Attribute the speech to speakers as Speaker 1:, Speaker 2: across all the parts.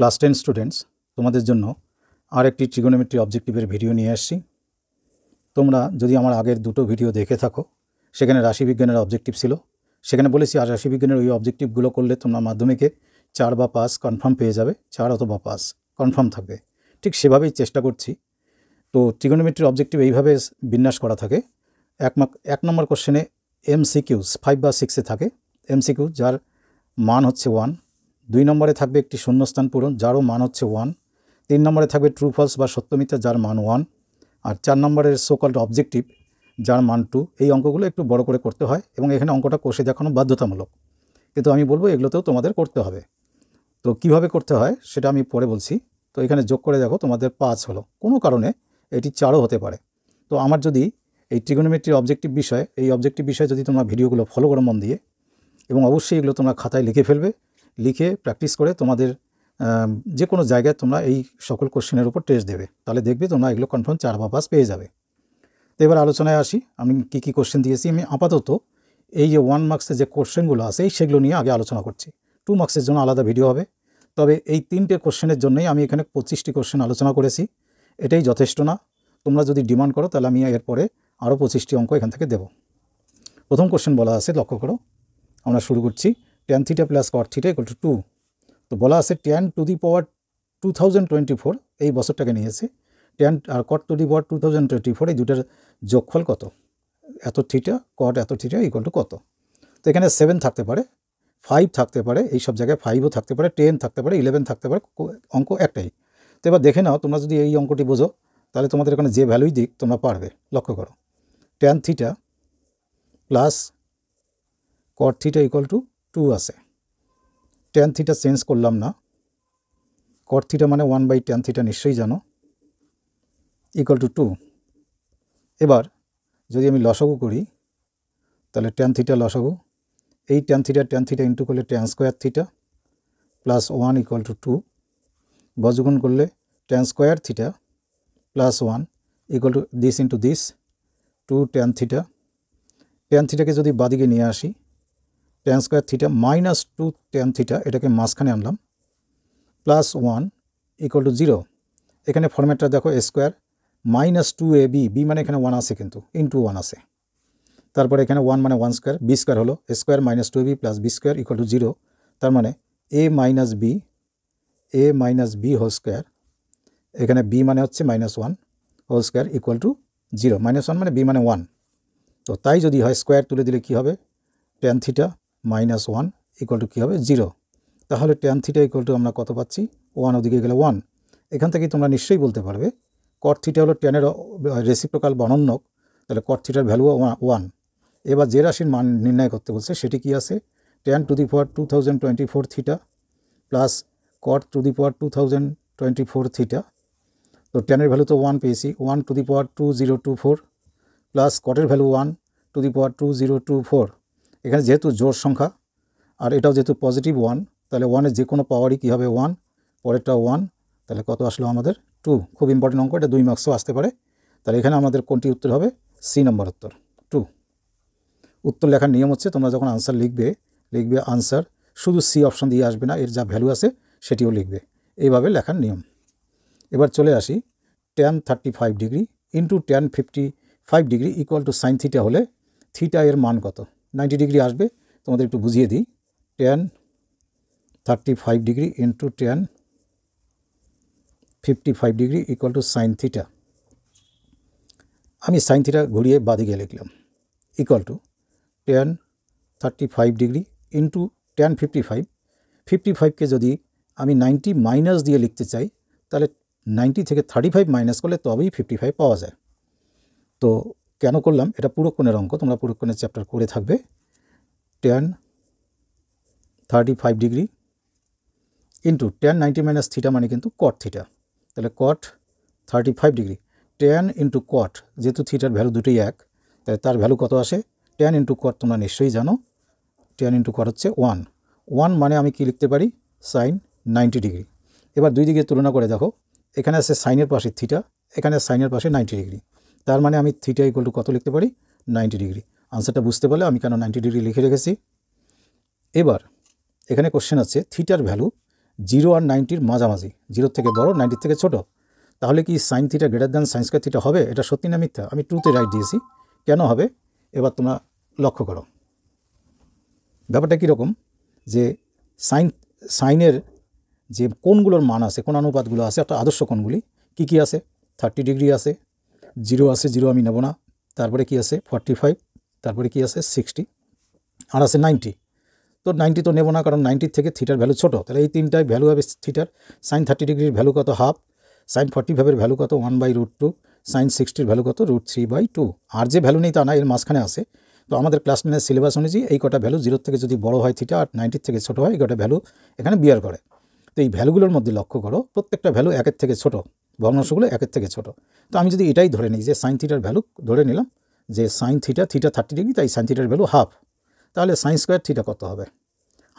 Speaker 1: Class 10 students, তোমাদের জন্য আরেকটি ট্রিগোনোমেট্রি অবজেক্টিভের ভিডিও নিয়ে আসছি। তোমরা যদি আমার আগের দুটো ভিডিও দেখে থাকো, সেখানে রাশিবিজ্ঞানের অবজেক্টিভ ছিল। সেখানে বলেছি আর রাশিবিজ্ঞানের ওই অবজেক্টিভগুলো করলে তোমরা মাধ্যমিকে 4 বা 5 কনফার্ম পেয়ে যাবে, 4 অথবা 5 কনফার্ম থাকবে। ঠিক সেভাবেই চেষ্টা করছি। তো ট্রিগোনোমেট্রির অবজেক্টিভ এইভাবে বিন্যাস করা থাকে। এক নম্বর কোশ্চেনে MCQs 5 বা 6-এ থাকে MCQ, যার মান হচ্ছে 1। 2 নম্বরে থাকবে একটি শূন্যস্থান পূরণ, যারও মান হচ্ছে 1। 3 নম্বরে থাকবে ট্রু ফলস বা সত্য মিথ্যা, যার মান 1। আর 4 নম্বরের সোকল্ড অবজেক্টিভ, যার মান 2। এই অঙ্কগুলো একটু বড় করে করতে হয় এবং এখানে অঙ্কটা কষে দেখানো বাধ্যতামূলক, কিন্তু আমি বলবো এগুলোতেও তোমাদের করতে হবে। তো কিভাবে করতে হয় সেটা আমি পরে বলছি। তো এখানে যোগ করে দেখো, তোমাদের 5 হলো, কোনো কারণে এটি 4ও হতে পারে। তো আমার যদি এই ট্রিগোনোমেট্রির অবজেক্টিভ বিষয়ে যদি তোমরা ভিডিওগুলো ফলো করো মন দিয়ে, এবং অবশ্যই এগুলো তোমরা খাতায় লিখে ফেলবে, লিখে প্র্যাকটিস করে তোমাদের যে কোনো জায়গায় তোমরা এই সকল কোশ্চেনের উপর টেস্ট দেবে, তাহলে দেখবে তোমরা এগুলো কনফার্ম 4 বা 5 পেয়ে যাবে। তো এবার আলোচনায় আসি, আমি কী কোশ্চেন দিয়েছি। আমি আপাতত এই যে 1 মার্কসের যে কোশ্চেনগুলো আছে সেগুলো নিয়ে আগে আলোচনা করছি। 2 মার্কসের জন্য আলাদা ভিডিও হবে। তবে এই 3টে কোশ্চেনের জন্যই আমি এখানে 25টি কোশ্চেন আলোচনা করেছি। এটাই যথেষ্ট না। তোমরা যদি ডিমান্ড করো তাহলে আমি এরপরে আরও 25টি অঙ্ক এখান থেকে দেব। প্রথম কোশ্চেন বলা আছে, লক্ষ্য করো, আমরা শুরু করছি। tan θ plus cot θ = 2। তো বলা আছে tan টু দি পাওয়ার 2024, এই বছরটাকে নিয়েছে। tan আর cot টু দি পাওয়ার 2024, এই দুটার যোগফল কত? এত থিটা cot এত থিটা = কত? তো এখানে 7 থাকতে পারে, 5 থাকতে পারে, এই সব জায়গায় 5ও থাকতে পারে, 10 থাকতে পারে, 11 থাকতে পারে, অঙ্ক একটাই। তো এবার দেখে নাও, তোমরা যদি এই অঙ্কটি বোঝো তাহলে তোমাদের এখানে যে ভ্যালুই দিক তোমরা পারবে। লক্ষ্য করো, tan θ প্লাস cot θ = 2 আছে। tan θ চেঞ্জ করলাম না, cot θ মানে 1/tan θ নিশ্চয়ই জানো, = 2। এবার যদি আমি লসাগু করি তাহলে tan θ লসাগু, এই tan θ ইন্টু করলে tan স্কোয়ার θ প্লাস 1 = 2, বর্গগুণ করলে tan square θ plus 1 = this into this 2 tan θ। tan θকে যদি বাদিকে নিয়ে আসি, tan স্কোয়ার θ মাইনাস 2 tan θ, এটাকে মাঝখানে আনলাম, প্লাস 1 = 0। এখানে ফরম্যাটটা দেখো, a square minus 2ab, B মানে এখানে 1 আছে কিন্তু ইন্টু 1 আছে। তারপরে এখানে 1 মানে 1 স্কোয়ার, বি স্কোয়ার হলো a square minus 2ab plus B square = 0। তার মানে a minus B whole square, এখানে b মানে হচ্ছে -1 হোল স্কোয়ার = 0। -1 মানে b মানে 1। তো তাই যদি হয়, স্কোয়ার তুলে দিলে কি হবে? tan θ মাইনাস 1 = কী হবে? 0। তাহলে tan θ = আমরা কত পাচ্ছি? 1, ওদিকে গেলে 1। এখান থেকে তোমরা নিশ্চয়ই বলতে পারবে cot θ হলো tan-এর রেসিপ্রোকাল বা অনন্যক, তাহলে cot θ-র ভ্যালু 1। এবার যে রাশির মান নির্ণয় করতে বলছে সেটি কি আছে? tan to the power 2024 θ plus cot to the power 2024 θ। তো tan-এর ভ্যালু তো 1 পেয়েছি, 1 টু দি পাওয়ার 2024 প্লাস cot-এর ভ্যালু 1 টু দি পাওয়ার 2024। এখানে যেহেতু জোড় সংখ্যা আর এটাও যেহেতু পজিটিভ 1, তাহলে 1-এর যে কোনো পাওয়ারই কী হবে? 1, পরেরটা 1, তাহলে কত আসলো আমাদের? 2। খুব ইম্পর্টেন্ট অঙ্ক, এটা 2 মার্কসও আসতে পারে। তাহলে এখানে আমাদের কোনটি উত্তর হবে? সি নম্বর উত্তর, 2। উত্তর লেখার নিয়ম হচ্ছে, তোমরা যখন আনসার লিখবে আনসার শুধু সি অপশন দিয়ে আসবে না, এর যা ভ্যালু আছে সেটিও লিখবে। এইভাবে লেখার নিয়ম। এবার চলে আসি, tan 35 degree into tan 55 degree = sin θ হলে থিটা এর মান কত? 90 ডিগ্রি আসবে। তোমাদের একটু বুঝিয়ে দিই, tan 35 degree into tan 55 degree = sin θ। আমি sin θ ঘুরিয়ে বাদিকে লিখলাম, tan 35 ডিগ্রি ইন্টু tan 55কে যদি আমি 90 মাইনাস দিয়ে লিখতে চাই, তাহলে 90 থেকে 35 মাইনাস করলে তবেই 55 পাওয়া যায়। তো কেন করলাম? এটা পুরোক্ষণের অঙ্ক, তোমরা পুরোক্ষণের চ্যাপ্টার করে থাকবে। tan 35 degree into tan 90 minus θ মানে কিন্তু cot θ, তাহলে cot 35 degree tan into cot, যেহেতু থিটার ভ্যালু দুটোই এক, তাহলে তার ভ্যালু কত আসে? tan ইন্টু cot তোমরা নিশ্চয়ই জানো, tan ইন্টু cot হচ্ছে 1 মানে আমি কি লিখতে পারি? sin 90 degree. এবার দুই দিকে তুলনা করে দেখো, এখানে আছে সাইনের পাশে থিটা, এখানে সাইনের পাশে 90 ডিগ্রি। তার মানে আমি θ = কত লিখতে পারি? 90 ডিগ্রি। আনসারটা বুঝতে পারলে আমি কেন 90 ডিগ্রি লিখে রেখেছি। এবার এখানে কোশ্চেন আছে থিটার ভ্যালু 0 আর 90-র মাঝামাঝি, 0 থেকে বড় 90 থেকে ছোট, তাহলে কি sine theta greater than sign square theta হবে? এটা সত্যি না মিথ্যা? আমি ট্রুতে রাইট দিয়েছি, কেন হবে এবার তোমরা লক্ষ্য করো। ব্যাপারটা কীরকম, যে সাইনের যে কোণগুলোর মান আছে, কোণ অনুপাতগুলো আছে, অর্থাৎ আদর্শ কোণগুলি কী কী আছে? 30 ডিগ্রি আছে, 0 আছে, 0 আমি নেব না, তারপরে কি আছে 45, তারপরে কি আছে 60, আর আছে 90। তো 90 তো নেব না, কারণ 90 থেকে থিটার ভ্যালু ছোটো, তাহলে এই তিনটায় ভ্যালু হবে থিটার। সাইন 30 ডিগ্রির ভ্যালু কত? হাফ। সাইন 45-এর ভ্যালু কত? 1/√2। সাইন 60-র ভ্যালু কত? √3/2। আর যে ভ্যালু নেই তা না, এর মাঝখানে আছে। তো আমাদের ক্লাস 9-এর সিলেবাস অনুযায়ী এই কটা ভ্যালু 0 থেকে যদি বড় হয় থিটা আর 90 থেকে ছোটো হয়, এই কটা ভ্যালু এখানে বিয়ার করে। তো এই ভ্যালুগুলোর মধ্যে লক্ষ্য করো, প্রত্যেকটা ভ্যালু 1-এর থেকে ছোটো, ভগ্নাংশগুলো 1-এর থেকে ছোটো। তো আমি যদি এটাই ধরে নিই যে সাইন থিটার ভ্যালু ধরে নিলাম যে সাইন থিটা 30 ডিগ্রি, তাই সাইন থিটার ভ্যালু হাফ, তাহলে সাইন স্কোয়ার থিটা কত হবে?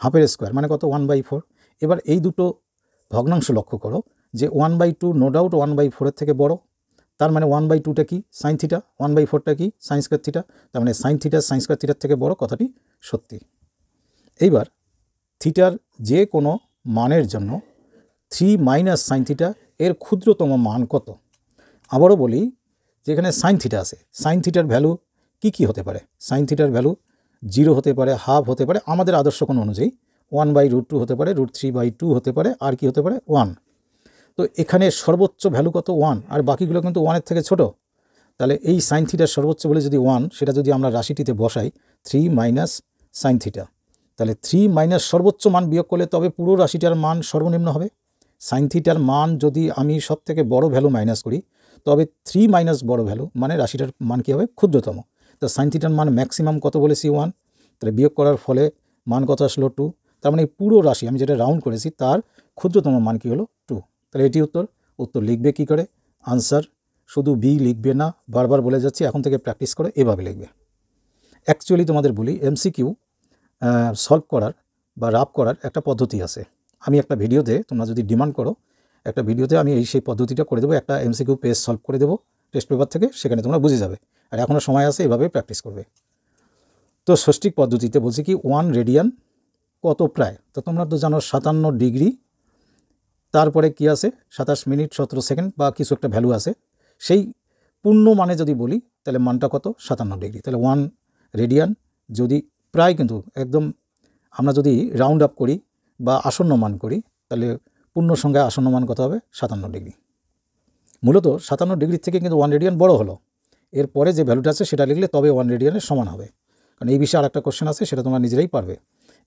Speaker 1: হাফের স্কোয়ার মানে কত? 1/4। এবার এই দুটো ভগ্নাংশ লক্ষ্য করো যে 1/2 নো ডাউট 1/4-এর থেকে বড়, তার মানে 1/2টা কি? সাইন থিটা, 1/4টা কি? সাইন স্কোয়ার থিটা, তার মানে সাইন থিটা সাইন স্কোয়ার থিটার থেকে বড়, কথাটি সত্যি। এইবার থিটার যে কোনো মানের জন্য 3 - সাইন থিটা এর ক্ষুদ্রতম মান কত? আবারও বলি, যেখানে সাইন থিটা আছে, সাইন থিটার ভ্যালু কি কি হতে পারে? সাইন থিটার ভ্যালু 0 হতে পারে, হাফ হতে পারে, আমাদের আদর্শ কোণ অনুযায়ী 1/√2 হতে পারে, √3/2 হতে পারে, আর কি হতে পারে? 1। তো এখানে সর্বোচ্চ ভ্যালু কত? 1, আর বাকিগুলো কিন্তু 1-এর থেকে ছোট। তাহলে এই সাইন থিটার সর্বোচ্চ বলে যদি 1, সেটা যদি আমরা রাশিটিতে বসাই 3 - সাইন থিটা, তাহলে 3 - সর্বোচ্চ মান বিয়োগ করলে তবে পুরো রাশিটার মান সর্বনিম্ন হবে। সাইন থিটার মান যদি আমি সব থেকে বড় ভ্যালু মাইনাস করি, তবে 3 - বড় ভ্যালু মানে রাশিটার মান কী হবে? ক্ষুদ্রতম। তো সাইন থিটার মান ম্যাক্সিমাম কত বলেছি? 1। তাহলে বিয়োগ করার ফলে মান কত আসলো? 2। তার মানে এই পুরো রাশি আমি যেটা রাউন্ড করেছি তার ক্ষুদ্রতম মান কী হলো? 2। তাহলে এটি উত্তর লিখবে কি করে? আনসার শুধু বি লিখবে না, বারবার বলে যাচ্ছি, এখন থেকে প্র্যাকটিস করে এভাবে লিখবে। অ্যাকচুয়ালি তোমাদের বলি, এমসিকিউ সলভ করার বা রাব করার একটা পদ্ধতি আছে। আমি একটা ভিডিওতে, তোমরা যদি ডিমান্ড করো, একটা ভিডিওতে আমি সেই পদ্ধতিটা করে দেবো, একটা এমসিকিউ পেজ সলভ করে দেবো টেস্ট পেপার থেকে, সেখানে তোমরা বুঝে যাবে। আর এখনও সময় আছে, এভাবে প্র্যাকটিস করবে। তো ষষ্ঠিক পদ্ধতিতে বলছি কি 1 রেডিয়ান কত প্রায়? তো তোমরা তো জানো 57 ডিগ্রি, তারপরে কি আছে 27 মিনিট 17 সেকেন্ড বা কিছু একটা ভ্যালু আছে। সেই পূর্ণ মানে যদি বলি তাহলে মানটা কত? 57 ডিগ্রি। তাহলে 1 রেডিয়ান যদি প্রায়, কিন্তু একদম আমরা যদি রাউন্ড আপ করি বা আসন্ন মান করি, তাহলে পূর্ণ সংখ্যায় আসন্ন মান কত হবে? 57 ডিগ্রি। মূলত 57 ডিগ্রির থেকে কিন্তু 1 রেডিয়ান বড় হলো। এরপরে যে ভ্যালুটা আছে সেটা লিখলে তবে 1 রেডিয়ানের সমান হবে। কারণ এই বিষয়ে আরেকটা কোশ্চেন আছে, সেটা তোমরা নিজেরাই পারবে।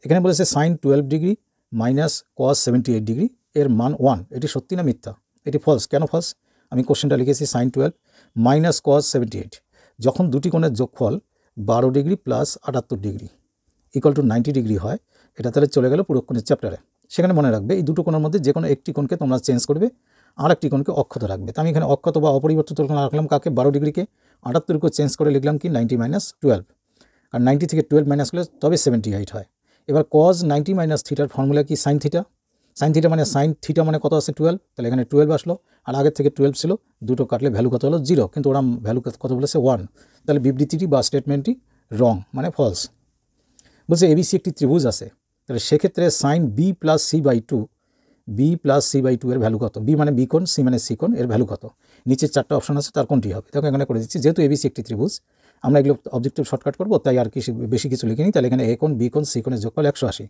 Speaker 1: এখানে বলেছে sine 12 degree minus cos 78 degree এর মান 1। এটি সত্যি না মিথ্যা? এটি ফলস। কেন ফলস? আমি কোশ্চেনটা লিখেছি সাইন 12 মাইনাস কস 78, যখন দুটি কোণের যোগফল 12 degree plus 78 degree equal to 90 degree হয়, এটা তাহলে চলে গেল পুরোক্ষণের চ্যাপ্টারে। সেখানে মনে রাখবে এই দুটো কোণের মধ্যে যে কোনো একটি কোণকে তোমরা চেঞ্জ করবে, আর একটি কোণকে অক্ষত রাখবে। তো আমি এখানে অক্ষত বা অপরিবর্তিত কোণ রাখলাম কাকে? 12 ডিগ্রিকে। 78কে চেঞ্জ করে লিখলাম কি 90 - 12, আর 90 থেকে 12 মাইনাস করলে তবে 78 হয়। এবার কজ 90 - থিটার ফর্মুলা কি? Sine theta. সাইন থিটা মানে সাইন থিটা মানে কত আছে? 12, তাহলে এখানে 12 আসলো, আর আগের থেকে 12 ছিল, দুটো কাটলে ভ্যালু কত হলো? 0, কিন্তু ওরা ভ্যালু কত বলেছে? 1। তাহলে বিবৃতিটি বা স্টেটমেন্টটি রং, মানে ফলস। বলছে এবিসি একটি ত্রিভুজ আছে, তাহলে সেক্ষেত্রে সাইন বি প্লাস সি/2, বি প্লাস সি/2 এর ভ্যালু কত? বি মানে বি কোণ, সি মানে সি কোণ, এর ভ্যালু কত? নিচের 4টা অপশন আছে, তার কোনটি হবে? দেখো এখানে করে দিচ্ছি, যেহেতু এবিসি একটি ত্রিভুজ, আমরা এগুলো অবজেক্টিভ শর্টকাট করবো, তাই আর বেশি কিছু লিখিনি। তাহলে এখানে এ কোণ, বি কোণ, সি কোণের যোগফল 180।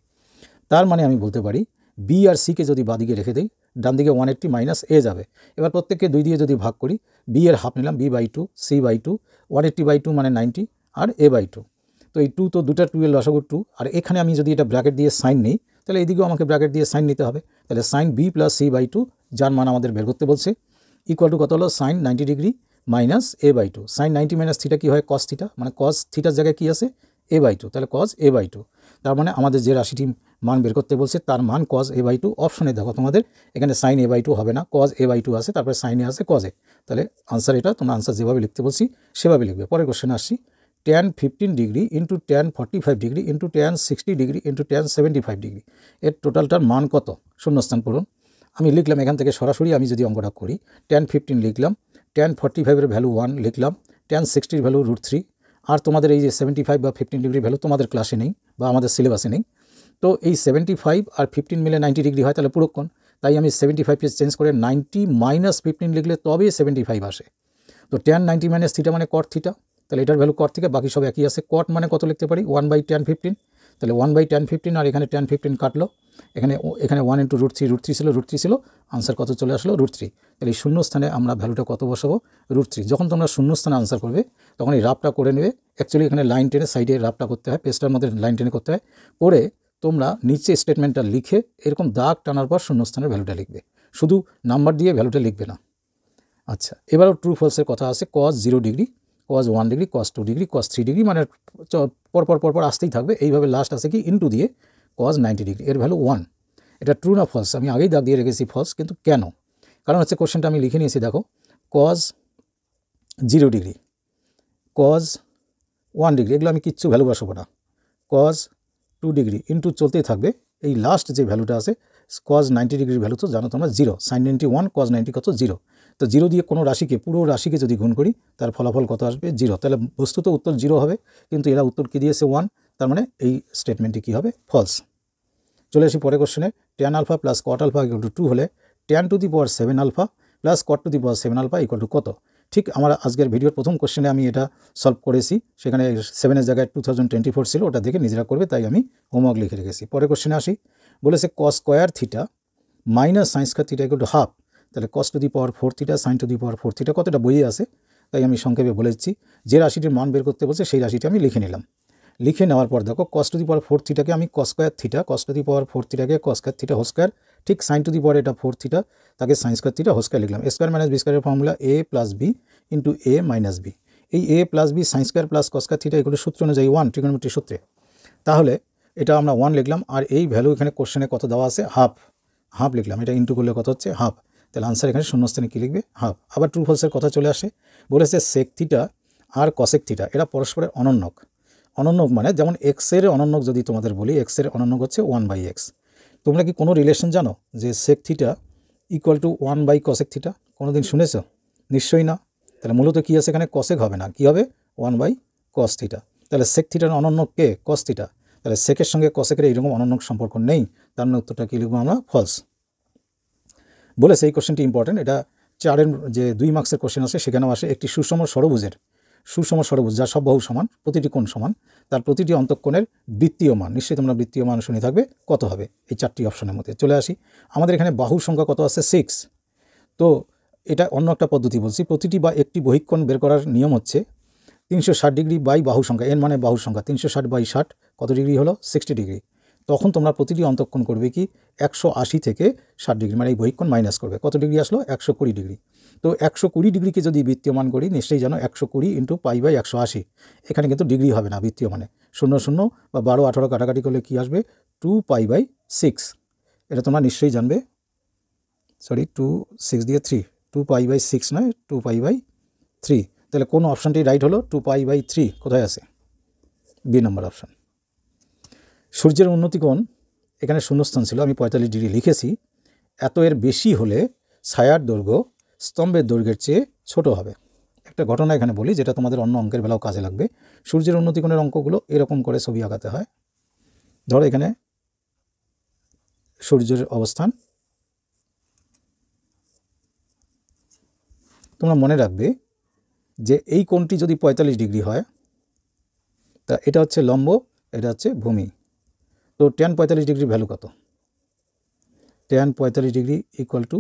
Speaker 1: তার মানে আমি বলতে পারি বি আর সিকে যদি বাদিকে রেখে দিই, ডান দিকে 180 মাইনাস এ যাবে। এবার প্রত্যেককে 2 দিয়ে যদি ভাগ করি, বি এর হাফ নিলাম b/2, c/2, 180/2 মানে 90, আর a/2। তো এই 2 তো দুটা 2 এর লসাগু 2, আর এখানে আমি যদি এটা ব্র্যাকেট দিয়ে সাইন নিই, তাহলে এদিকেও আমাকে ব্র্যাকেট দিয়ে সাইন নিতে হবে। তাহলে সাইন বি প্লাস সি/2, যার মান আমাদের বের করতে বলছে, ইকুয়াল টু কত হলো? Sine 90 degree minus a/2। Sine 90 minus theta কী হয়? কস থিটা, মানে কস থিটার জায়গায় কী আছে? a/2, তাহলে কস a/2। তার মানে আমাদের যে রাশিটি মান বের করতে বলছে তার মান কস a/2। অপশনে দেখো তোমাদের এখানে সাইন a/2 হবে না, কস a/2 আছে, তারপরে সাইনে আছে কস এ। তাহলে আনসার এটা, তোমরা আনসার যেভাবে লিখতে বলছি সেভাবে লিখবে। পরের কোশ্চেনে আসছি, tan 15 degree into tan 45 degree into tan 60 degree into tan 75 degree এর টোটালটার মান কত? শূন্যস্থান পূরণ। আমি লিখলাম এখান থেকে সরাসরি, আমি যদি অঙ্কটা করি, tan 15 লিখলাম, tan 45-এর ভ্যালু 1 লিখলাম, tan 60-র ভ্যালু √3, আর তোমাদের এই যে 75 বা 15 ডিগ্রি ভ্যালু তোমাদের ক্লাসে নেই বা আমাদের সিলেবাসে নেই, তো এই 75 আর 15 মিলে 90 ডিগ্রি হয়, তাহলে পুরো কোণ। তাই আমি 75কে চেঞ্জ করে 90 মাইনাস 15 লিখলে তবেই 75 আসে। তো tan 90 মাইনাস থিটা মানে cot থিটা, তাহলে এটার ভ্যালু cot থেকে, বাকি সব একই আছে। cot মানে কত লিখতে পারি 1/tan 15, তাহলে 1/tan 15 আর এখানে tan 15 কাটলো, এখানে 1 × √3 √3 ছিল, আনসার কত চলে আসলো √3। তাহলে এই শূন্য স্থানে আমরা ভ্যালুটা কত বসাবো √3। যখন তোমরা শূন্য স্থানে আনসার করবে তখন এই রাফটা করে নেবে। অ্যাকচুয়ালি এখানে লাইন টেনে সাইডে রাফটা করতে হয়, পেজটার মধ্যে লাইন টেনে করতে হয়, করে তোমরা নিচে স্টেটমেন্টটা লিখে এরকম দাগ টানার পর শূন্যস্থানের ভ্যালুটা লিখবে, শুধু নাম্বার দিয়ে ভ্যালুটা লিখবে না। আচ্ছা, এবারও ট্রু ফলসের কথা আছে। cos 0 degree, cos 1 degree, cos 2 degree, cos 3 degree, মানে পরপর আসতেই থাকবে। এইভাবে লাস্ট আছে কি ইনটু দিয়ে cos 90 ডিগ্রি, এর ভ্যালু 1। এটা ট্রু না ফলস? আমি আগেই দাগ দিয়ে রেখেছি ফলস, কিন্তু কেন? কারণ হচ্ছে কোশ্চেনটা আমি লিখে নিয়েছি, দেখো cos 0 ডিগ্রি, cos 1 ডিগ্রি, এগুলো আমি কিচ্ছু ভ্যালু বসাবো না। cos 2 ডিগ্রি ইনটু চলতেই থাকবে। এই লাস্ট যে ভ্যালুটা আছে cos 90 ডিগ্রির ভ্যালু তো জানো তোমরা 0, sin 90 1, cos 90 কত 0। তো 0 দিয়ে কোনো রাশিকে, পুরো রাশিকে যদি গুণ করি তার ফলাফল কত আসবে 0। তাহলে বস্তুত উত্তর 0 হবে, কিন্তু এরা উত্তর কী দিয়েছে 1, তার মানে এই স্টেটমেন্টটি কী হবে ফলস। চলে আসি পরে কোশ্চেনে। tan alpha plus cot alpha equal to 2 হলে tan to the power 7 alpha plus cot to the power 7 alpha equal to কত? ঠিক আমার আজকের ভিডিওর প্রথম কোশ্চেনে আমি এটা সলভ করেছি, সেখানে 7 এর জায়গায় 2024 ছিল, ওটা দেখে নিজেরা করবে, তাই আমি হোমওয়ার্ক লিখে রেখেছি। পরে কোশ্চেনে আসি, বলেছে cos square theta minus sine square theta equal to half. তাহলে cos to the power 4 theta sine to the power 4 theta কতটা বইয়ে আছে, তাই আমি সংক্ষেপে বলেছি। যে রাশিটির মান বের করতে বলছে সেই রাশিটি আমি লিখে নিলাম। লিখে নেওয়ার পর দেখো cos টু দি পাওয়ার 4 থিটাকে আমি cos square theta, cos to the power 4 থিটাকে cos square theta whole square, ঠিক সাইন টু দি পাওয়ার এটা 4 থিটা, তাকে sine square theta whole square লিখলাম। a স্কোয়ার মাইনাস বি স্কোয়ারের formula a plus B into a minus B. এই a plus B sine square plus cos square theta এগুলো সূত্র অনুযায়ী 1, trigonometry সূত্রে। তাহলে এটা আমরা 1 লিখলাম, আর এই ভ্যালু এখানে কোশ্চেনে কত দেওয়া আছে হাফ লিখলাম। এটা ইন্টু করলে কত হচ্ছে হাফ। তাহলে আনসার এখানে শূন্যস্থানে কী লিখবে হাফ। আবার ট্রু ফলসের কথা চলে আসে, বলেছে সেক থিটা আর কসেক থিটা এরা পরস্পরের অনন্যক। অনন্যক মানে যেমন এক্সের অনন্যক যদি তোমাদের বলি, এক্সের অনন্যক হচ্ছে 1/x। তোমরা কি কোনো রিলেশন জানো যে সেক থিটা ইকুয়াল টু 1/কসেক থিটা? কোনো দিন শুনেছো? নিশ্চয়ই না। তাহলে মূলত কী আছে এখানে, কসেক হবে না, কী হবে 1/cos থিটা। তাহলে সেক থিটার অনন্যক কে? কস থিটা। তাহলে সেকের সঙ্গে কসেকের এইরকম অনন্যক সম্পর্ক নেই, তার মানে উত্তরটা কী লিখবো আমরা ফলস। বলেছে এই কোশ্চেনটি ইম্পর্টেন্ট, এটা 4-এর যে 2 মার্কসের কোশ্চেন আছে সেখানেও আসে। একটি সুষম ষড়ভুজ যার সব বাহু সমান, প্রতিটি কোণ সমান, তার প্রতিটি অন্তঃকোণের বৃত্তীয় মান, নিশ্চয়ই তোমরা বৃত্তীয় মান শুনে থাকবে, কত হবে? এই 4টি অপশনের মধ্যে চলে আসি। আমাদের এখানে বাহুর সংখ্যা কত আছে 6। তো এটা অন্য একটা পদ্ধতি বলছি। প্রতিটি বা একটি বহিঃকোণ বের করার নিয়ম হচ্ছে 360 ডিগ্রি বাই বাহু সংখ্যা, এর মানে বাহু সংখ্যা 360/60 কত ডিগ্রি হলো 60 ডিগ্রি। তখন তোমরা প্রতিটি অন্তঃকোণ করবে কি 180 থেকে 60 ডিগ্রি, মানে এই বহিঃকোণ মাইনাস করবে। কত ডিগ্রি আসলো? 120 ডিগ্রি। তো 120 ডিগ্রিকে যদি বৃত্তীয় মান করি, নিশ্চয়ই জানো 120 ইন্টু π/180। এখানে কিন্তু ডিগ্রি হবে না, বৃত্তীয় মানে 0 0 বা 12 18 কাটাকাটি করলে কি আসবে 2π/6। এটা তোমরা নিশ্চয়ই জানবে। 2 6 দিয়ে 3, 2π/6 নয় 2π/3। তাহলে কোন অপশানটি রাইট হলো? 2π/3 কোথায় আছে? বি নম্বর অপশান। সূর্যের উন্নতিকোণ এখানে শূন্যস্থান ছিল, আমি 45 ডিগ্রি লিখেছি। এত এর বেশি হলে ছায়ার দৈর্ঘ্য স্তম্ভের দৈর্ঘ্যের চেয়ে ছোট হবে। একটা ঘটনা এখানে বলি, যেটা তোমাদের অন্য অঙ্কের বেলাও কাজে লাগবে। সূর্যের উন্নতিকোণের অঙ্কগুলো এরকম করে ছবি আঁকাতে হয়। ধরো এখানে সূর্যের অবস্থান, তোমরা মনে রাখবে যে এই কোণটি যদি 45 ডিগ্রি হয়, তা এটা হচ্ছে লম্ব, এটা হচ্ছে ভূমি। তো tan 45 ডিগ্রির ভ্যালু কত? tan 45 ডিগ্রি ইকুয়াল টু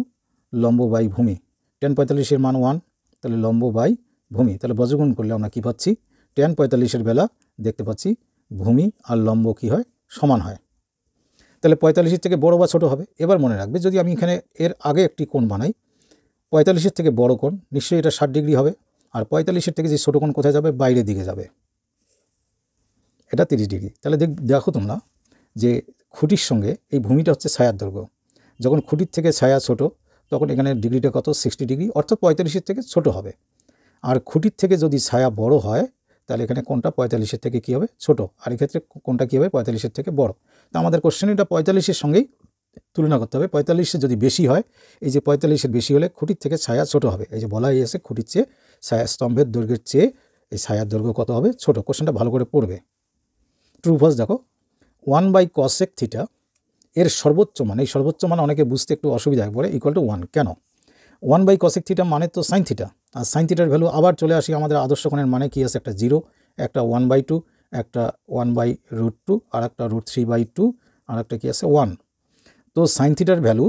Speaker 1: লম্ব বাই ভূমি। tan 45-এর মান 1, তাহলে লম্ব বাই ভূমি। তাহলে বজ্রগুণ করলে আমরা কী পাচ্ছি? tan 45-এর বেলা দেখতে পাচ্ছি ভূমি আর লম্ব কী হয়? সমান হয়। তাহলে 45-এর থেকে বড় বা ছোট হবে। এবার মনে রাখবে, যদি আমি এখানে এর আগে একটি কোণ বানাই, 45-এর থেকে বড় কোণ, নিশ্চয়ই এটা 60 ডিগ্রি হবে। আর 45-এর থেকে যে ছোটো কোণ কোথায় যাবে? বাইরের দিকে যাবে, এটা 30 ডিগ্রি। তাহলে দেখো তোমরা যে খুঁটির সঙ্গে এই ভূমিটা হচ্ছে ছায়ার দৈর্ঘ্য। যখন খুঁটির থেকে ছায়া ছোট, তখন এখানে ডিগ্রিটা কত? 60 ডিগ্রি, অর্থাৎ 45-এর থেকে ছোট হবে। আর খুঁটির থেকে যদি ছায়া বড় হয়, তাহলে এখানে কোনটা 45-এর থেকে কী হবে? ছোট। আর এক্ষেত্রে কোনটা কী হবে? 45-এর থেকে বড়। তো আমাদের কোশ্চেন এটা 45-এর সঙ্গেই তুলনা করতে হবে। 45-এর যদি বেশি হয়, এই যে 45-এর বেশি হলে খুঁটির থেকে ছায়া ছোট হবে। এই যে বলাই আছে খুঁটির চেয়ে ছায়া, স্তম্ভের দৈর্ঘ্যের চেয়ে এই ছায়ার দৈর্ঘ্য কত হবে? ছোট। কোশ্চেনটা ভালো করে পড়বে। ট্রু ফলস দেখো, 1/cos sec থিটা এর সর্বোচ্চ মান, এই সর্বোচ্চ মান অনেকে বুঝতে একটু অসুবিধা পড়ে, ইকুয়াল টু 1 কেন? 1/cos sec থিটা মানে তো সাইন থিটা, আর সাইন থিটার ভ্যালু আবার চলে আসি আমাদের আদর্শ কোণের মানে কি আছে, একটা 0, একটা 1/2, একটা 1/√2, আর একটা √3/2, আর একটা কি আছে 1। তো সাইন থিটার ভ্যালু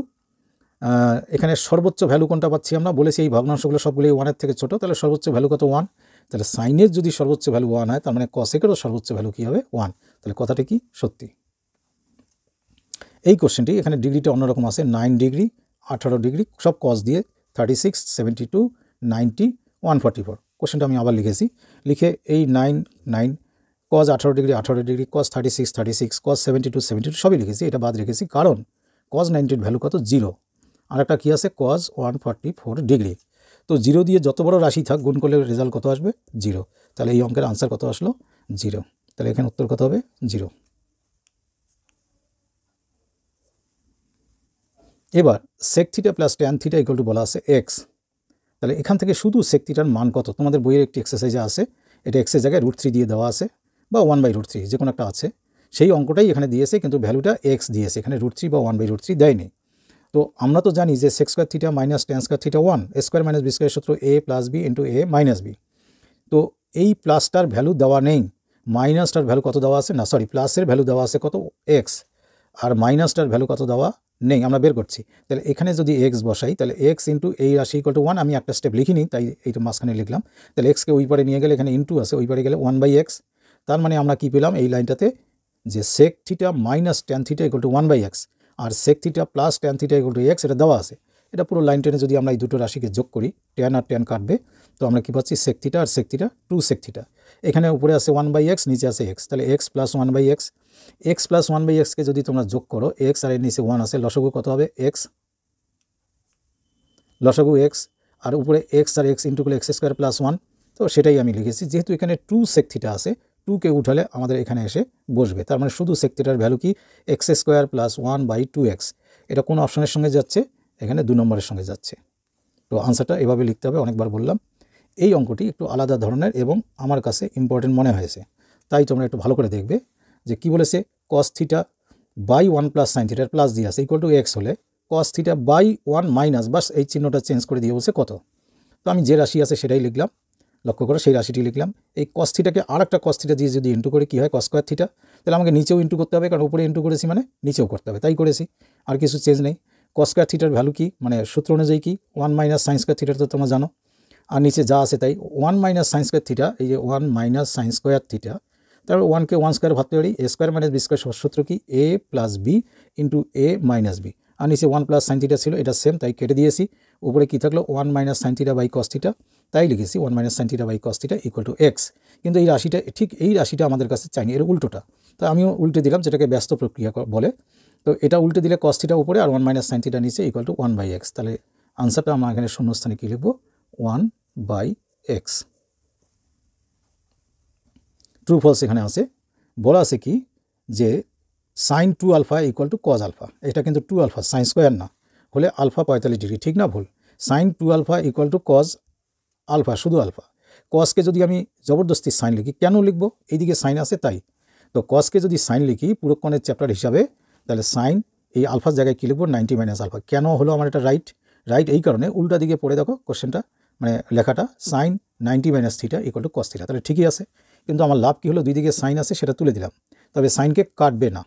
Speaker 1: এখানে সর্বোচ্চ ভ্যালু কোনটা পাচ্ছি আমরা, বলেছি এই ভগ্নাংশগুলো সবগুলোই 1-এর থেকে ছোটো, তাহলে সর্বোচ্চ ভ্যালু কত 1। তাহলে সাইনের যদি সর্বোচ্চ ভ্যালু 1 হয়, তার মানে কসেকেরও সর্বোচ্চ ভ্যালু কী হবে 1। তাহলে কথাটা কি সত্যি। এই কোশ্চেনটি এখানে ডিগ্রিটা অন্যরকম আছে, 9 ডিগ্রি, 18 ডিগ্রি, সব কস দিয়ে 36, 72, 90, 144। কোশ্চেনটা আমি আবার লিখেছি, লিখে এই 9 কস 18 ডিগ্রি 18 ডিগ্রি, কস 36 36, কস 72 72 সবই লিখেছি, এটা বাদ রেখেছি কারণ কস 90-এর ভ্যালু কত 0, আর একটা কী আছে কস 144 ডিগ্রি। তো 0 দিয়ে যত বড় রাশি থাক গুণ করলে রেজাল্ট কত আসবে 0। তাহলে এই অঙ্কের আনসার কত আসলো 0। তাহলে এখানে উত্তর কত হবে 0। এবার sec theta plus tan theta equal to বলা আছে এক্স। তাহলে এখান থেকে শুধু সেক থিটার মান কত, তোমাদের বইয়ের একটি এক্সারসাইজে আছে, এটা এক্সের জায়গায় √3 দিয়ে দেওয়া আছে, বা 1/√3 যে কোনো একটা আছে, সেই অঙ্কটাই এখানে দিয়েছে, কিন্তু ভ্যালুটা এক্স দিয়েছে, এখানে √3 বা 1/√3 দেয়নি। তো আমরা তো জানি যে sec square theta minus tan square theta 1, a square minus B square সূত্র a plus B into a minus B. তো এই প্লাসটার ভ্যালু দেওয়া নেই, মাইনাসটার ভ্যালু কত দেওয়া আছে, না সরি প্লাসের ভ্যালু দেওয়া আছে কত এক্স, আর মাইনাসটার ভ্যালু কত দেওয়া নেই, আমরা বের করছি। তাহলে এখানে যদি এক্স বসাই, তাহলে এক্স ইন্টু এই রাশি ইকুয়াল টু 1, আমি একটা স্টেপ লিখিনি তাই এইটা মাঝখানে লিখলাম। তাহলে এক্সকে ওই পারে নিয়ে গেলে এখানে ইন্টু আছে, ওই পারে গেলে 1/x। তার মানে আমরা কী পেলাম এই লাইনটাতে, যে sec theta minus tan theta equal to 1/x, আর sec theta plus tan theta equal to x, এটা দেওয়া আছে। এটা পুরো লাইন টেনে যদি আমরা এই দুটো রাশিকে যোগ করি, ট্যান আর ট্যান কাটবে, তো আমরা কী পাচ্ছি সেক থিটা আর সেক থিটা 2 সেক থিটা। এখানে উপরে আছে 1/x, নিচে আছে এক্স, তাহলে x plus 1/x, x plus 1/xকে যদি তোমরা যোগ করো, এক্স আর এর নিচে 1 আছে, লসাগু কত হবে এক্স, লসাগু এক্স, আর উপরে এক্স আর এক্স ইন্টু করলে এক্স স্কোয়ার প্লাস 1। তো সেটাই আমি লিখেছি, যেহেতু এখানে 2 সেক থিটা আছে, 2কে উঠালে আমাদের এখানে এসে বসবে, তার মানে শুধু সেক থিটার ভ্যালু কি এক্স স্কোয়ার প্লাস 1/2x। এটা কোন অপশনের সঙ্গে যাচ্ছে, এখানে 2 নম্বরের সঙ্গে যাচ্ছে। তো আনসারটা এভাবে লিখতে হবে, অনেকবার বললাম। এই অঙ্কটি একটু আলাদা ধরনের এবং আমার কাছে ইম্পর্টেন্ট মনে হয়েছে, তাই তোমরা একটু ভালো করে দেখবে যে কি বলেছে, cos theta by 1 plus sine থিটার প্লাস দিয়ে আছে ইকুয়াল টু এক্স হলে কস থিটা বাই 1 মাইনাস, বাস এই চিহ্নটা চেঞ্জ করে দিয়ে বলছে কত। তো আমি যে রাশি আছে সেটাই লিখলাম, লক্ষ্য করে সেই রাশিটি লিখলাম। এই কস থিটাকে আর একটা কস থিটা দিয়ে যদি ইন্টু করে কী হয় কস স্কোয়ার থিটা, তাহলে আমাকে নিচেও ইন্টু করতে হবে, কারণ উপরে ইন্টু করেছি মানে নিচেও করতে হবে, তাই করেছি, আর কিছু চেঞ্জ নেই। কস স্কোয়ার থিটার ভ্যালু কি, মানে সূত্র অনুযায়ী কি 1 মাইনাস সাইন স্কোয়ার থিটা, তো তোমরা জানো, আর নিচে যা আছে তাই 1 মাইনাস সাইন স্কোয়ার থিটা, এই যে 1 মাইনাস সাইন স্কোয়ার থিটা, তারপর 1কে 1 স্কোয়ার ভাবতে পারি, এ স্কোয়ার মাইনাস বি স্কোয়ার সূত্র কি এ প্লাস বি ইন্টু এ মাইনাস বি, আর নিচে 1 প্লাস সাইন থিটা ছিল, এটা সেম, তাই কেটে দিয়েছি। উপরে কী থাকলো 1 minus sine theta by cos theta, তাই লিখেছি 1 minus sine theta by cos theta equal to x. কিন্তু এই রাশিটা ঠিক এই রাশিটা আমাদের কাছে চাইনি, এর উল্টোটা, তো আমিও উল্টে দিলাম, যেটাকে ব্যস্ত প্রক্রিয়া বলে। তো এটা উল্টে দিলে কস থিটা উপরে আর 1 মাইনাস সাইন থিটা নিচে ইকুয়াল টু 1/x। তাহলে আনসারটা আমরা এখানে শূন্যস্থানে কী লিখব 1/x। ট্রু ফলস এখানে আছে, বলা আছে কি যে sine 2 alpha equal to cos alpha, এটা কিন্তু 2 আলফা সাইন স্কোয়ার না, হলে আলফা 45 ডিগ্রি, ঠিক না ভুল? Sine 2 alpha equal to cos alpha, শুধু আলফা। কসকে যদি আমি জবরদস্তি সাইন লিখি, কেন লিখব, এইদিকে সাইন আছে তাই, তো কসকে যদি সাইন লিখি পুরোক্ষণের চ্যাপ্টার হিসাবে, তাহলে সাইন এই আলফার জায়গায় কী লিখব 90 মাইনাস আলফা। কেন হলো আমার এটা রাইট এই কারণে, উল্টা দিকে পড়ে দেখো কোশ্চেনটা, মানে লেখাটা sine 90 minus theta equal to cos theta, তাহলে ঠিকই আছে। কিন্তু আমার লাভ কী হলো, দুই দিকে সাইন আছে সেটা তুলে দিলাম, তবে সাইনকে কাটবে না,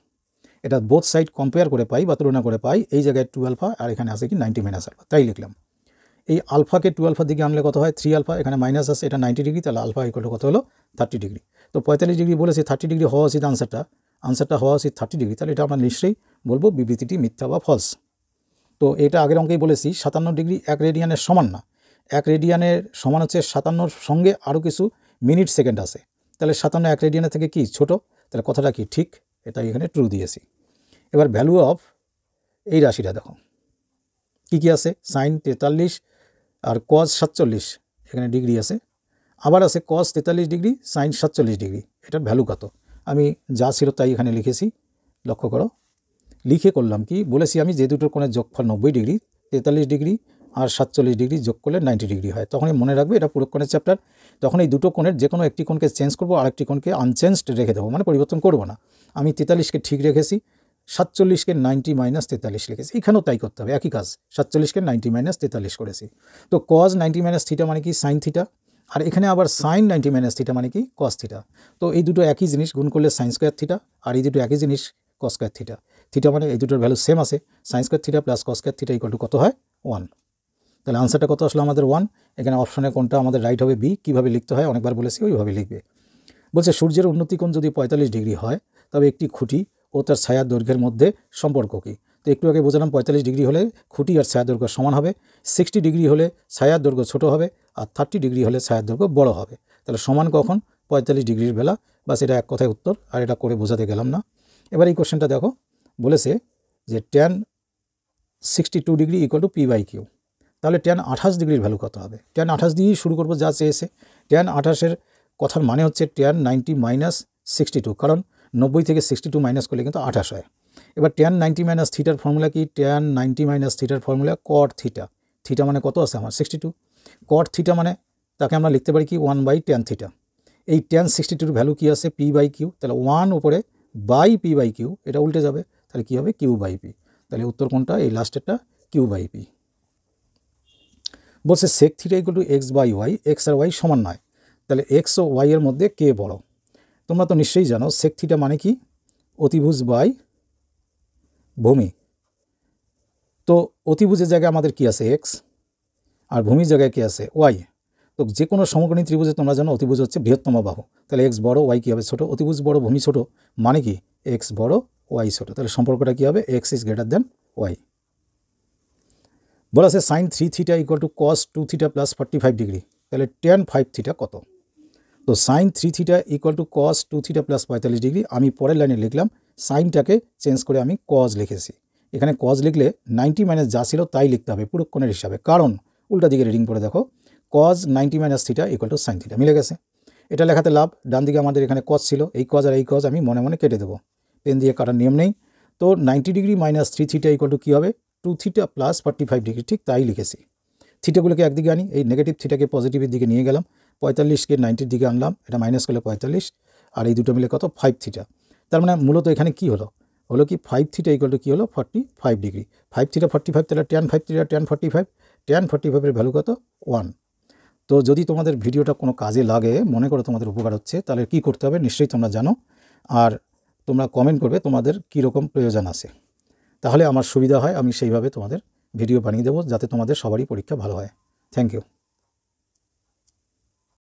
Speaker 1: এটা বোথ সাইড কম্পেয়ার করে পাই বা তুলনা করে পাই, এই জায়গায় 2 আলফা আর এখানে আছে কি 90 মাইনাস আলফা, তাই লিখলাম। এই আলফাকে 2 আলফার দিকে আনলে কত হয় 3 আলফা, এখানে মাইনাস আছে, এটা 90 ডিগ্রি, তাহলে আলফা ইকুয়াল টু কত হলো 30 ডিগ্রি। তো 45 ডিগ্রি বলেছি, 30 ডিগ্রি হওয়া উচিত আনসারটা হওয়া উচিত 30 ডিগ্রি, তাহলে এটা আমরা নিশ্চয়ই বলবো বিবৃতিটি মিথ্যা বা ফলস। তো এটা আগের অঙ্কেই বলেছি 57 ডিগ্রি 1 রেডিয়ানের সমান না, 1 রেডিয়ানের সমান হচ্ছে 57 সঙ্গে আরও কিছু মিনিট সেকেন্ড আছে, তাহলে 57 1 রেডিয়ানের থেকে কি ছোট, তাহলে কথাটা কি ঠিক, এটা এখানে ট্রু দিয়েছি। এবার ভ্যালু অফ এই রাশিটা দেখো কি আছে, সাইন 43 আর কজ 47, এখানে ডিগ্রি আছে, আবার আছে কজ 43 ডিগ্রি সাইন 47 ডিগ্রি, এটার ভ্যালু কত, আমি যা ছিল তাই এখানে লিখেছি, লক্ষ্য করো। লিখে করলাম কি, বলেছি আমি যে দুটোর কোণের যোগফল 90 ডিগ্রি, 43 ডিগ্রি আর 47 ডিগ্রি যোগ করলে 90 ডিগ্রি হয়। তখনই মনে রাখবে এটা পুরো কোণের চ্যাপ্টার। তখন এই দুটো কোণের যে কোনো একটি কোণকে চেঞ্জ করবো, আরেকটি কোণকে আনচেঞ্জড রেখে দেবো, মানে পরিবর্তন করবো না। আমি 43কে ঠিক রেখেছি, 47কে 90 মাইনাস 43 লিখেছি। এখানেও তাই করতে হবে, একই কাজ। 47কে 90 মাইনাস 43 করেছি। তো cos 90 মাইনাস থিটা মানে কি সাইন থিটা, আর এখানে আবার সাইন 90 মাইনাস থিটা মানে কি কস থিটা। তো এই দুটো একই জিনিস, গুণ করলে সাইন স্কোয়ার থিটা, আর এই দুটো একই জিনিস কস স্কোয়ার থিটা। থিটা মানে এই দুটোর ভ্যালু সেম আছে, sign square theta plus cos square theta equal to কত হয় 1। তাহলে আনসারটা কত আসলো আমাদের 1। এখানে অপশনে কোনটা আমাদের রাইট হবে বি। কীভাবে লিখতে হয় অনেকবার বলেছি, ওইভাবে লিখবে। বলছে সূর্যের উন্নতি কোণ যদি 45 ডিগ্রি হয় তবে একটি খুঁটি ও তার ছায়ার দৈর্ঘ্যের মধ্যে সম্পর্ক কী। তো একটু আগে বোঝালাম 45 ডিগ্রি হলে খুঁটি আর ছায়ার দৈর্ঘ্য সমান হবে, 60 ডিগ্রি হলে ছায়ার দৈর্ঘ্য ছোটো হবে, আর 30 ডিগ্রি হলে ছায়ার দৈর্ঘ্য বড় হবে। তাহলে সমান কখন? 45 ডিগ্রির বেলা। বাস এটা এক কথায় উত্তর, আর এটা করে বোঝাতে গেলাম না। এবার এই কোশ্চেনটা দেখো, বলেছে যে tan 62 degree equal to p/q। তাহলে tan 28 ডিগ্রির ভ্যালু কত হবে? tan 28 দিয়েই শুরু করবো যা চেয়েছে। tan 28-এর কথার মানে হচ্ছে tan 90 মাইনাস 62, কারণ 90 থেকে 62 মাইনাস করলে কিন্তু 28 হয়। এবার tan 90 মাইনাস থিটার ফর্মুলা কি? tan 90 মাইনাস থিটার ফর্মুলা cot থিটা। থিটা মানে কত আছে আমার? 62। cot থিটা মানে তাকে আমরা লিখতে পারি কি 1/tan থিটা। এই tan 62-র ভ্যালু কি আছে? p/q। তাহলে 1 উপরে বাই p/q, এটা উল্টে যাবে, তাহলে কি হবে? q/p। তাহলে উত্তর কোনটা? এই লাস্টেরটা, q/p। বলছে sec theta equal to x/y, x আর ওয়াই সমান নয়। তাহলে এক্স ও ওয়াই এর মধ্যে কে বড়? তোমরা তো নিশ্চয়ই জানো sec থিটা মানে কি? অতিভুজ বাই ভূমি। তো অতিভুজের জায়গায় আমাদের কি আছে? এক্স, আর ভূমির জায়গায় কি আছে? ওয়াই। তো যে কোনো সমকোণী ত্রিভুজে তোমরা জানো অতিভুজ হচ্ছে বৃহত্তম বাহু। তাহলে এক্স বড়, ওয়াই কী হবে? ছোটো। অতিভুজ বড়, ভূমি ছোটো, মানে কি এক্স বড়, ওয়াই ছোটো। তাহলে সম্পর্কটা কী হবে? X is greater than y. বলা আছে sine 3 theta equal to cos 2 theta plus 45 degree. তাহলে tan 5 থিটা কত? তো sine 3 theta equal to cos 2 theta plus 45 degree. আমি পরের লাইনে লিখলাম, সাইনটাকে চেঞ্জ করে আমি কজ লিখেছি। এখানে কজ লিখলে 90 মাইনাস যা ছিল তাই লিখতে হবে পুরো কোণের হিসাবে, কারণ উল্টা দিকে রিডিং করে দেখো, cos 90 minus theta equal to sine theta মিলে গেছে। এটা লেখাতে লাভ, ডান দিকে আমাদের এখানে কজ ছিল, এই কজ আর এই কজ আমি মনে মনে কেটে দেবো, পেন দিয়ে কাটার নিয়ম নেই। তো 90 degree minus 3 theta equal to কী হবে? 2 থিটা প্লাস 45 ডিগ্রি, ঠিক তাই লিখেছি। থিটাগুলোকে একদিকে আনি, এই নেগেটিভ থিটাকে পজিটিভের দিকে নিয়ে গেলাম, 45কে 90-র দিকে আনলাম, এটা মাইনাস করলে 45, আর এই দুটো মিলে কত? 5 থিটা। তার মানে মূলত এখানে কি হলো? হলো কি 5 থিটা ইকুয়াল টু কী হলো? 45 ডিগ্রি। 5 থিটা 45, তাহলে tan 5 থিটা tan 45। tan 45-এর ভ্যালু কত? 1। তো যদি তোমাদের ভিডিওটা কোনো কাজে লাগে, মনে করো তোমাদের উপকার হচ্ছে, তাহলে কি করতে হবে নিশ্চয়ই তোমরা জানো, আর তোমরা কমেন্ট করবে তোমাদের কীরকম প্রয়োজন আছে, তাহলে আমার সুবিধা হয়, আমি সেইভাবে তোমাদের ভিডিও বানিয়ে দেবো যাতে তোমাদের সবারই পরীক্ষা ভালো হয়। Thank you.